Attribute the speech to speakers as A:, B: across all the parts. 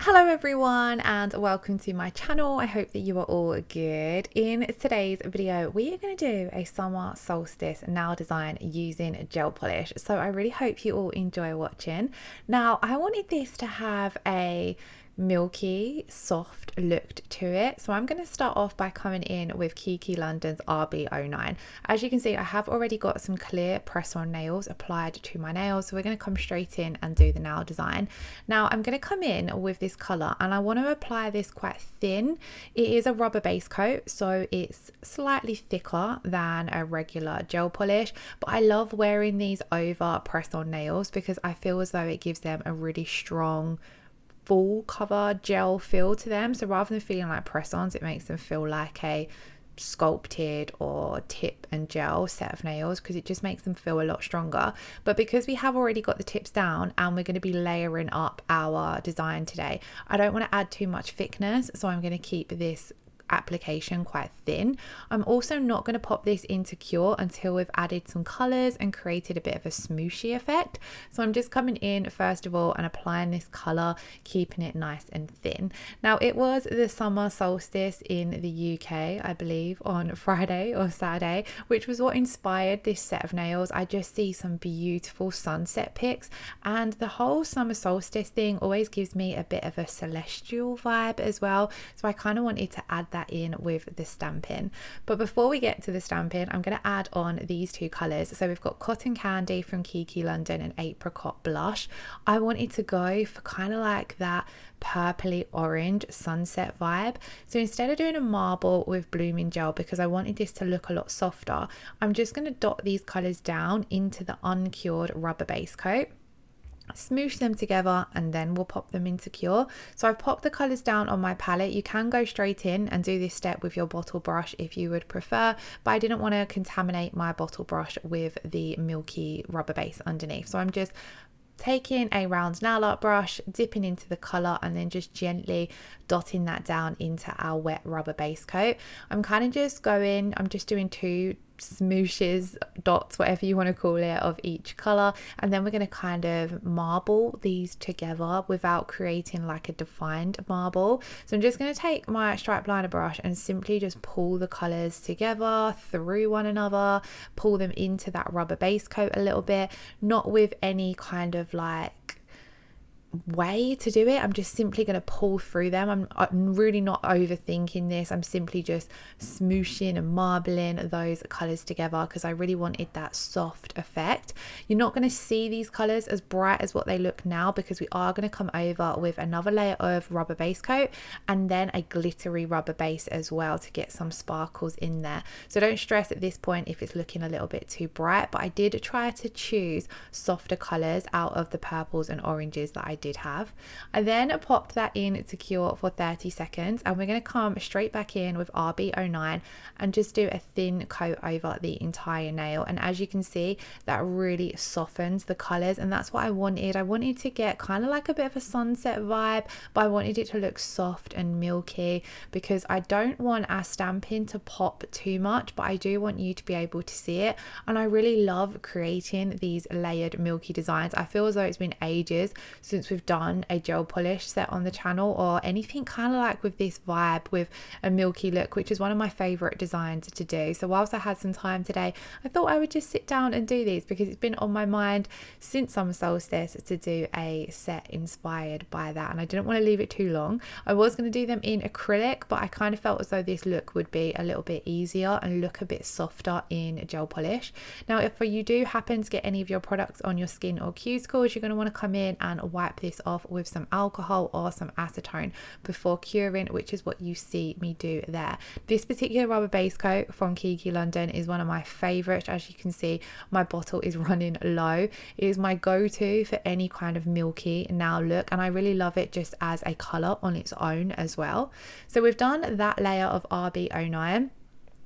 A: Hello everyone and welcome to my channel. I hope that you are all good. In today's video we are going to do a summer solstice nail design using gel polish, so I really hope you all enjoy watching. Now I wanted this to have a milky soft look to it, so I'm going to start off by coming in with Kiki London's RB09. As you can see, I have already got some clear press-on nails applied to my nails, so we're going to come straight in and do the nail design. Now I'm going to come in with this color and I want to apply this quite thin. It is a rubber base coat, so it's slightly thicker than a regular gel polish, but I love wearing these over press-on nails because I feel as though it gives them a really strong full cover gel feel to them. So rather than feeling like press-ons, it makes them feel like a sculpted or tip and gel set of nails, because it just makes them feel a lot stronger. But because we have already got the tips down and we're going to be layering up our design today, I don't want to add too much thickness, so I'm going to keep this application quite thin. I'm also not going to pop this into cure until we've added some colors and created a bit of a smooshy effect. So I'm just coming in first of all and applying this color, keeping it nice and thin. Now it was the summer solstice in the UK, I believe, on Friday or Saturday, which was what inspired this set of nails. I just see some beautiful sunset pics, and the whole summer solstice thing always gives me a bit of a celestial vibe as well, so I kind of wanted to add that in with the stamping. But before we get to the stamping, I'm going to add on these two colors. So we've got Cotton Candy from Kiki London and Apricot Blush. I wanted to go for kind of like that purpley orange sunset vibe, so instead of doing a marble with blooming gel, because I wanted this to look a lot softer, I'm just going to dot these colors down into the uncured rubber base coat, smoosh them together, and then we'll pop them into cure. So I've popped the colors down on my palette. You can go straight in and do this step with your bottle brush if you would prefer, but I didn't want to contaminate my bottle brush with the milky rubber base underneath. So I'm just taking a round nail art brush, dipping into the color, and then just gently dotting that down into our wet rubber base coat. I'm kind of just going, I'm just doing two smooshes, dots, whatever you want to call it, of each color, and then we're going to kind of marble these together without creating like a defined marble. So I'm just going to take my stripe liner brush and simply just pull the colors together through one another, pull them into that rubber base coat a little bit, not with any kind of like way to do it. I'm just simply going to pull through them. I'm really not overthinking this. I'm simply just smooshing and marbling those colors together because I really wanted that soft effect. You're not going to see these colors as bright as what they look now, because we are going to come over with another layer of rubber base coat and then a glittery rubber base as well to get some sparkles in there. So don't stress at this point if it's looking a little bit too bright, but I did try to choose softer colors out of the purples and oranges that I did have. I then popped that in to cure for 30 seconds, and we're going to come straight back in with RB09 and just do a thin coat over the entire nail. And as you can see, that really softens the colors, and that's what I wanted. I wanted to get kind of like a bit of a sunset vibe, but I wanted it to look soft and milky because I don't want our stamping to pop too much, but I do want you to be able to see it. And I really love creating these layered milky designs. I feel as though it's been ages since we've done a gel polish set on the channel, or anything kind of like with this vibe with a milky look, which is one of my favorite designs to do. So whilst I had some time today, I thought I would just sit down and do these because it's been on my mind since summer solstice to do a set inspired by that, and I didn't want to leave it too long. I was going to do them in acrylic, but I kind of felt as though this look would be a little bit easier and look a bit softer in gel polish. Now if you do happen to get any of your products on your skin or cuticles, you're going to want to come in and wipe this off with some alcohol or some acetone before curing, which is what you see me do there. This particular rubber base coat from Kiki London is one of my favorites. As you can see, my bottle is running low. It is my go-to for any kind of milky nail look, and I really love it just as a color on its own as well. So we've done that layer of RB09.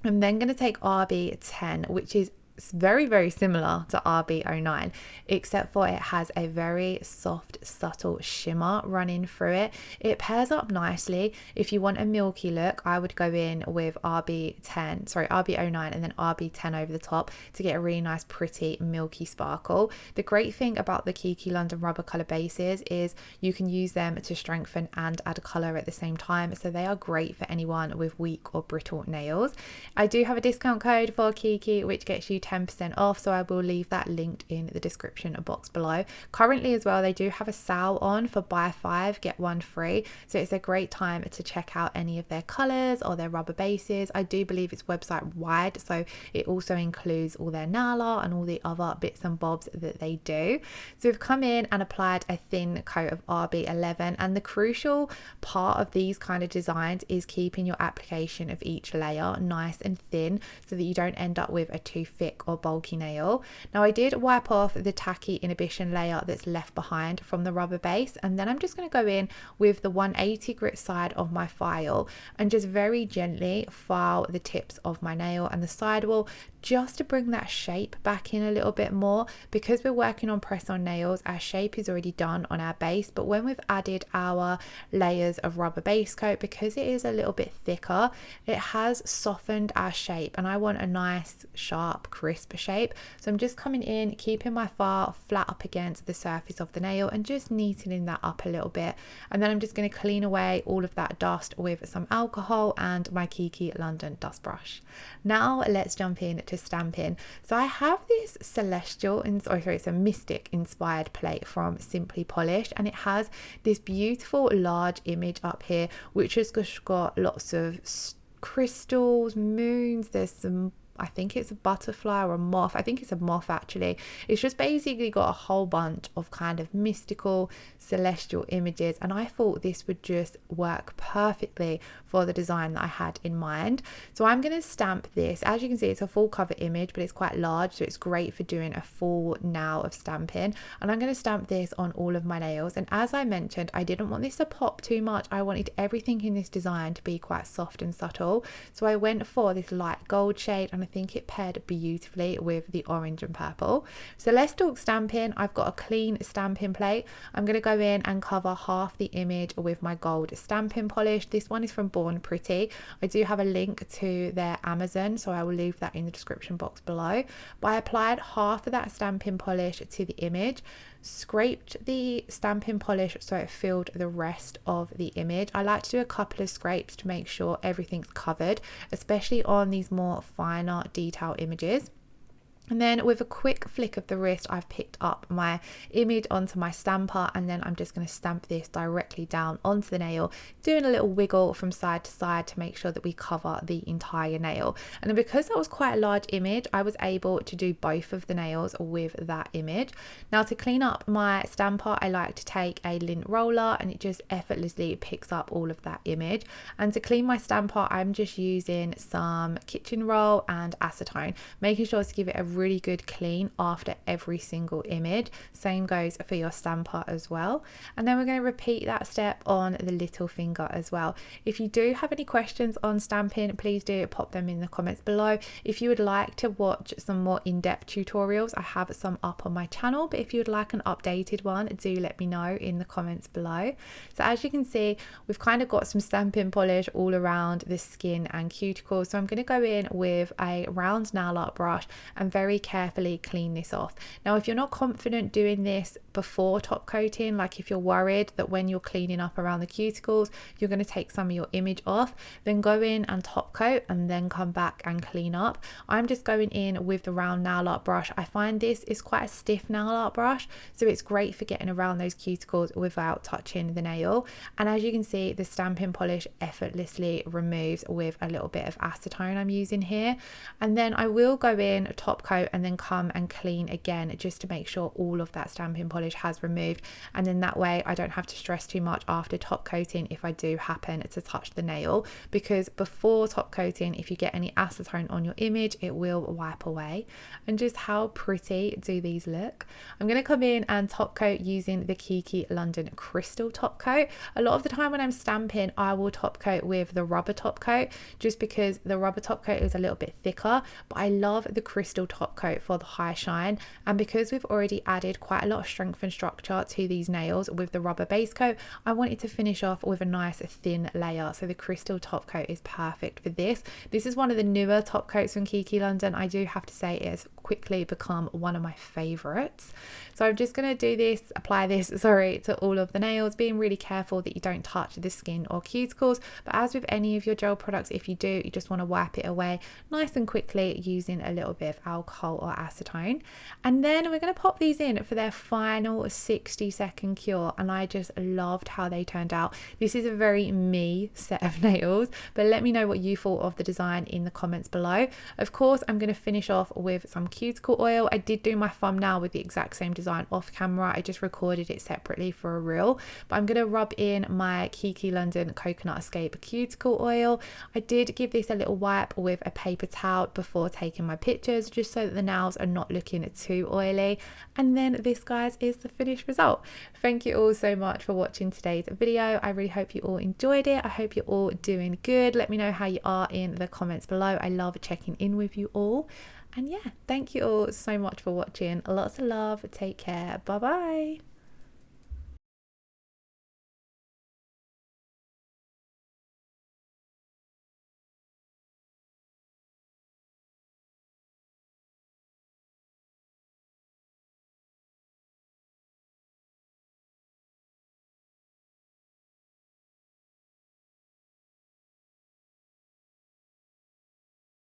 A: I'm then going to take RB10, which is very, very similar to RB09, except for it has a very soft, subtle shimmer running through it. It pairs up nicely. If you want a milky look, I would go in with RB09 and then RB10 over the top to get a really nice, pretty, milky sparkle. The great thing about the Kiki London rubber colour bases is you can use them to strengthen and add colour at the same time, so they are great for anyone with weak or brittle nails. I do have a discount code for Kiki which gets you 10% off, so I will leave that linked in the description box below. Currently as well, they do have a sale on for buy 5 get 1 free, so it's a great time to check out any of their colours or their rubber bases. I do believe it's website wide, so it also includes all their nail art and all the other bits and bobs that they do. So we've come in and applied a thin coat of RB11, and the crucial part of these kind of designs is keeping your application of each layer nice and thin so that you don't end up with a too thick or bulky nail. Now I did wipe off the tacky inhibition layer that's left behind from the rubber base, and then I'm just going to go in with the 180 grit side of my file and just very gently file the tips of my nail and the sidewall, just to bring that shape back in a little bit more. Because we're working on press on nails, our shape is already done on our base, but when we've added our layers of rubber base coat, because it is a little bit thicker, it has softened our shape, and I want a nice sharp crisp shape. So I'm just coming in, keeping my file flat up against the surface of the nail and just neatening that up a little bit, and then I'm just going to clean away all of that dust with some alcohol and my Kiki London dust brush. Now let's jump in to stamping. So I have this celestial, it's a mystic inspired plate from Simply Polished, and it has this beautiful large image up here which has just got lots of crystals, moons, there's some, I think it's a butterfly or a moth. I think it's a moth actually. It's just basically got a whole bunch of kind of mystical celestial images, and I thought this would just work perfectly for the design that I had in mind. So I'm going to stamp this. As you can see, it's a full cover image, but it's quite large, so it's great for doing a full nail of stamping. And I'm going to stamp this on all of my nails, and as I mentioned, I didn't want this to pop too much. I wanted everything in this design to be quite soft and subtle, so I went for this light gold shade, and I think it paired beautifully with the orange and purple. So let's talk stamping. I've got a clean stamping plate. I'm going to go in and cover half the image with my gold stamping polish. This one is from Born Pretty. I do have a link to their Amazon, so I will leave that in the description box below. But I applied half of that stamping polish to the image, scraped the stamping polish so it filled the rest of the image. I like to do a couple of scrapes to make sure everything's covered, especially on these more finer detail images. And then with a quick flick of the wrist, I've picked up my image onto my stamper, and then I'm just going to stamp this directly down onto the nail, doing a little wiggle from side to side to make sure that we cover the entire nail. And then because that was quite a large image, I was able to do both of the nails with that image. Now to clean up my stamper, I like to take a lint roller, and it just effortlessly picks up all of that image. And to clean my stamper, I'm just using some kitchen roll and acetone, making sure to give it a really good clean after every single image. Same goes for your stamper as well. And then we're going to repeat that step on the little finger as well. If you do have any questions on stamping, please do pop them in the comments below. If you would like to watch some more in-depth tutorials, I have some up on my channel, but if you would like an updated one, do let me know in the comments below. So as you can see, we've kind of got some stamping polish all around the skin and cuticles, so I'm going to go in with a round nail art brush and very carefully clean this off. Now if you're not confident doing this before top coating, like if you're worried that when you're cleaning up around the cuticles you're going to take some of your image off, then go in and top coat and then come back and clean up. I'm just going in with the round nail art brush. I find this is quite a stiff nail art brush, so it's great for getting around those cuticles without touching the nail. And as you can see, the stamping polish effortlessly removes with a little bit of acetone I'm using here. And then I will go in top coat and then come and clean again just to make sure all of that stamping polish has removed, and then that way I don't have to stress too much after top coating if I do happen to touch the nail, because before top coating, if you get any acetone on your image, it will wipe away. And just how pretty do these look? I'm going to come in and top coat using the Kiki London Crystal top coat. A lot of the time when I'm stamping, I will top coat with the rubber top coat just because the rubber top coat is a little bit thicker, but I love the crystal top top coat for the high shine, and because we've already added quite a lot of strength and structure to these nails with the rubber base coat, I wanted to finish off with a nice thin layer, so the crystal top coat is perfect for this. This is one of the newer top coats from Kiki London. I do have to say it has quickly become one of my favorites. So I'm just going to apply this to all of the nails, being really careful that you don't touch the skin or cuticles. But as with any of your gel products, if you do, you just want to wipe it away nice and quickly using a little bit of alcohol or acetone. And then we're going to pop these in for their final 60-second cure, and I just loved how they turned out. This is a very me set of nails, but let me know what you thought of the design in the comments below. Of course, I'm going to finish off with some cuticle oil. I did do my thumbnail with the exact same design off camera. I just recorded it separately for a reel, but I'm going to rub in my Kiki London Coconut Escape cuticle oil. I did give this a little wipe with a paper towel before taking my pictures, just so that the nails are not looking too oily. And then this, guys, is the finished result. Thank you all so much for watching today's video. I really hope you all enjoyed it. I hope you're all doing good. Let me know how you are in the comments below. I love checking in with you all. And yeah, thank you all so much for watching. Lots of love. Take care. Bye bye.